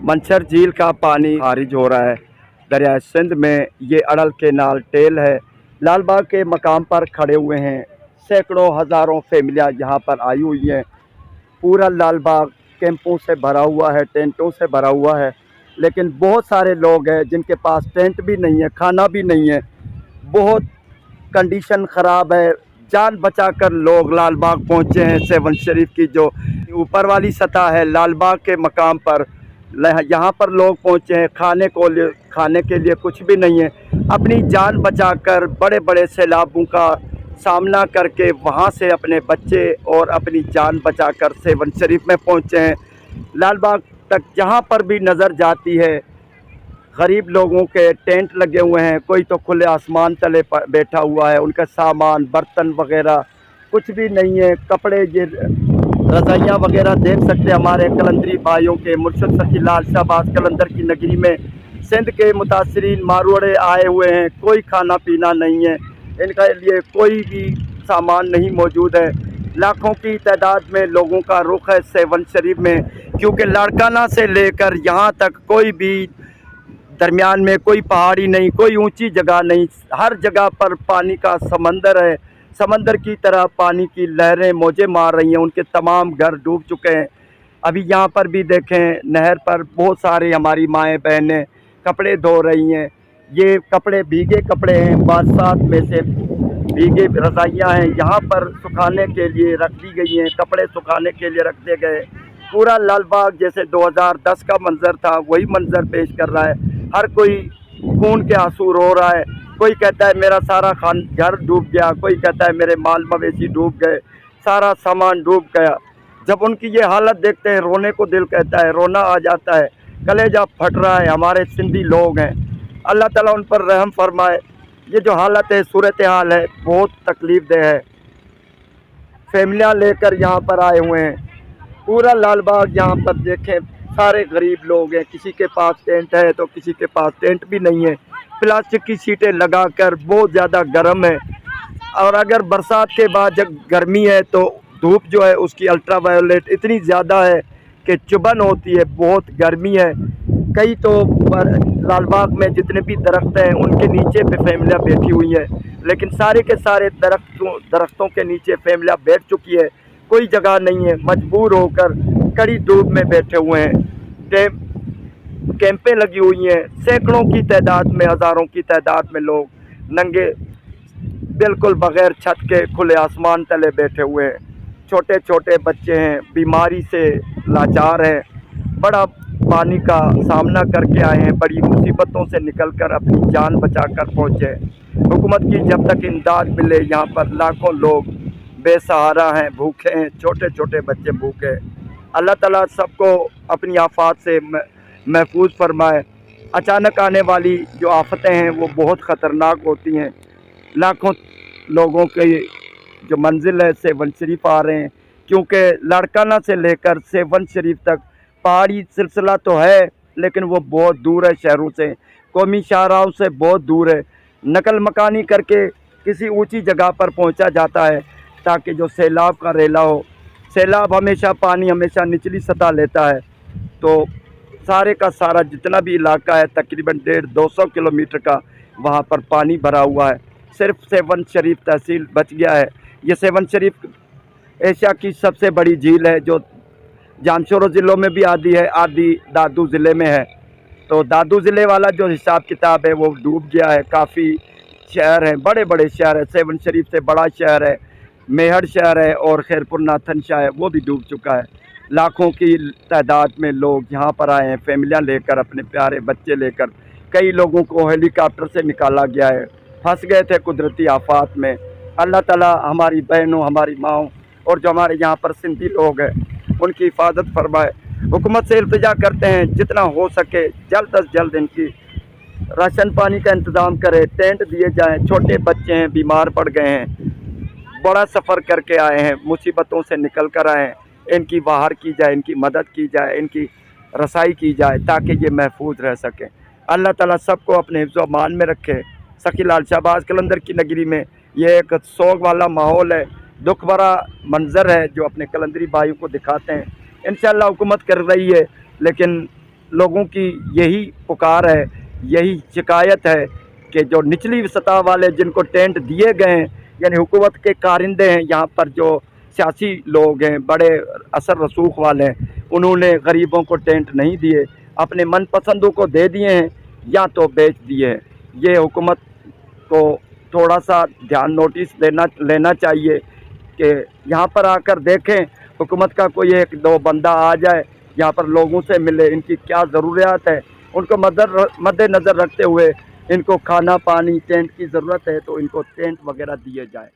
मंछर झील का पानी खारिज हो रहा है। दरिया सिंध में ये अड़ल केनाल टेल है। लाल बाग के मकाम पर खड़े हुए हैं। सैकड़ों हज़ारों फैमिलियाँ यहाँ पर आई हुई हैं। पूरा लाल बाग कैंपों से भरा हुआ है, टेंटों से भरा हुआ है। लेकिन बहुत सारे लोग हैं जिनके पास टेंट भी नहीं है, खाना भी नहीं है। बहुत कंडीशन ख़राब है। जान बचाकर लोग लाल बाग पहुँचे हैं। सेवन शरीफ की जो ऊपर वाली सतह है लाल बाग के मकाम पर, यहाँ पर लोग पहुँचे हैं। खाने के लिए कुछ भी नहीं है। अपनी जान बचाकर बड़े बड़े सैलाबों का सामना करके वहाँ से अपने बच्चे और अपनी जान बचाकर सेवन शरीफ में पहुँचे हैं। लाल बाग तक जहाँ पर भी नज़र जाती है गरीब लोगों के टेंट लगे हुए हैं। कोई तो खुले आसमान तले बैठा हुआ है। उनका सामान बर्तन वगैरह कुछ भी नहीं है। कपड़े ये रज़ाइयाँ वगैरह देख सकते हैं हमारे कलंदरी भाइयों के। मुर्शद सखी लाल शाहबाज कलंदर की नगरी में सिंध के मुतासरीन मारवाड़े आए हुए हैं। कोई खाना पीना नहीं है, इनके लिए कोई भी सामान नहीं मौजूद है। लाखों की तादाद में लोगों का रुख है सेवन शरीफ में, क्योंकि लाड़काना से लेकर यहाँ तक कोई भी दरमियान में कोई पहाड़ी नहीं, कोई ऊंची जगह नहीं। हर जगह पर पानी का समंदर है। समंदर की तरह पानी की लहरें मौजें मार रही हैं। उनके तमाम घर डूब चुके हैं। अभी यहाँ पर भी देखें, नहर पर बहुत सारी हमारी माएँ बहनें कपड़े धो रही हैं। ये कपड़े भीगे कपड़े हैं, बरसात में से भीगे रज़ाइयाँ हैं। यहाँ पर सुखाने के लिए रख दी गई हैं, कपड़े सुखाने के लिए रख दिए गए। पूरा लाल बाग जैसे 2010 का मंजर था वही मंजर पेश कर रहा है। हर कोई खून के आंसू रो रहा है। कोई कहता है मेरा सारा घर डूब गया, कोई कहता है मेरे माल मवेशी डूब गए, सारा सामान डूब गया। जब उनकी ये हालत देखते हैं रोने को दिल कहता है, रोना आ जाता है, कलेजा फट रहा है। हमारे सिंधी लोग हैं, अल्लाह ताला उन पर रहम फरमाए। ये जो हालत है, सूरत हाल है, बहुत तकलीफ दे है। फैमिलियाँ लेकर यहाँ पर आए हुए हैं। पूरा लाल बाग यहाँ पर देखें, सारे गरीब लोग हैं। किसी के पास टेंट है तो किसी के पास टेंट भी नहीं है। प्लास्टिक की सीटें लगाकर, बहुत ज़्यादा गर्म है। और अगर बरसात के बाद जब गर्मी है तो धूप जो है उसकी अल्ट्रावायोलेट इतनी ज़्यादा है कि चुभन होती है, बहुत गर्मी है। कई तो लाल बाग में जितने भी दरख्त हैं उनके नीचे पे फैमिलियाँ बैठी हुई हैं, लेकिन सारे के सारे दरख्तों के नीचे फैमिलियाँ बैठ चुकी है। कोई जगह नहीं है, मजबूर होकर कड़ी धूप में बैठे हुए हैं। कैंपें लगी हुई हैं। सैकड़ों की तादाद में, हज़ारों की तादाद में लोग नंगे बिल्कुल बग़ैर छत के खुले आसमान तले बैठे हुए हैं। छोटे छोटे बच्चे हैं, बीमारी से लाचार हैं, बड़ा पानी का सामना करके आए हैं। बड़ी मुसीबतों से निकलकर अपनी जान बचाकर पहुँचे। हुकूमत की जब तक इमदाद मिले, यहाँ पर लाखों लोग बेसहारा हैं, भूखे हैं, छोटे छोटे बच्चे भूखे। अल्लाह ताला सबको अपनी आफात से महफूज फरमाए। अचानक आने वाली जो आफतें हैं वो बहुत ख़तरनाक होती हैं। लाखों लोगों के जो मंजिल है सेवन शरीफ आ रहे हैं, क्योंकि लाड़काना से लेकर सेवन शरीफ तक पहाड़ी सिलसिला तो है, लेकिन वो बहुत दूर है शहरों से, कौमी शाहराहों से बहुत दूर है। नकल मकानी करके किसी ऊंची जगह पर पहुंचा जाता है ताकि जो सैलाब का रेला हो। सैलाब हमेशा पानी हमेशा निचली सतह लेता है, तो सारे का सारा जितना भी इलाका है तकरीबन 150-200 किलोमीटर का वहाँ पर पानी भरा हुआ है। सिर्फ सेवन शरीफ तहसील बच गया है। ये सेवन शरीफ एशिया की सबसे बड़ी झील है, जो जामशोरो ज़िलों में भी आधी है, आधी दादू ज़िले में है। तो दादू ज़िले वाला जो हिसाब किताब है वो डूब गया है। काफ़ी शहर हैं, बड़े बड़े शहर हैं। सेवन शरीफ से बड़ा शहर है मेहड़ शहर है, और खैरपुर नाथन शाह है, वो भी डूब चुका है। लाखों की तादाद में लोग यहाँ पर आए हैं, फैमिलियाँ लेकर, अपने प्यारे बच्चे लेकर। कई लोगों को हेलीकॉप्टर से निकाला गया है, फंस गए थे कुदरती आफात में। अल्लाह ताला हमारी बहनों, हमारी माओं और जो हमारे यहाँ पर सिंधी लोग हैं उनकी हिफाजत फरमाए। हुकूमत से इल्तिजा करते हैं जितना हो सके जल्द अज जल्द इनकी राशन पानी का इंतज़ाम करे, टेंट दिए जाएँ। छोटे बच्चे हैं, बीमार पड़ गए हैं, बड़ा सफ़र करके आए हैं, मुसीबतों से निकल कर आए हैं। इनकी बाहर की जाए, इनकी मदद की जाए, इनकी रसाई की जाए ताकि ये महफूज रह सकें। अल्लाह ताला सबको अपने हिफ्ज़ व अमान में रखे। सखी लाल शाहबाज कलंदर की नगरी में ये एक सोग वाला माहौल है, दुख भरा मंज़र है जो अपने कलंदरी भाइयों को दिखाते हैं। इंशाअल्लाह हुकूमत कर रही है, लेकिन लोगों की यही पुकार है, यही शिकायत है कि जो निचली सतह वाले जिनको टेंट दिए गए हैं, यानी हुकूमत के कारिंदे हैं, यहाँ पर जो सियासी लोग हैं, बड़े असर रसूख वाले हैं, उन्होंने गरीबों को टेंट नहीं दिए, अपने मनपसंदों को दे दिए हैं या तो बेच दिए हैं। ये हुकूमत को थोड़ा सा ध्यान नोटिस लेना चाहिए कि यहाँ पर आकर देखें, हुकूमत का कोई एक दो बंदा आ जाए, यहाँ पर लोगों से मिले, इनकी क्या ज़रूरियात है उनको मद्देनज़र रखते हुए इनको खाना पानी टेंट की ज़रूरत है तो इनको टेंट वगैरह दिए जाए।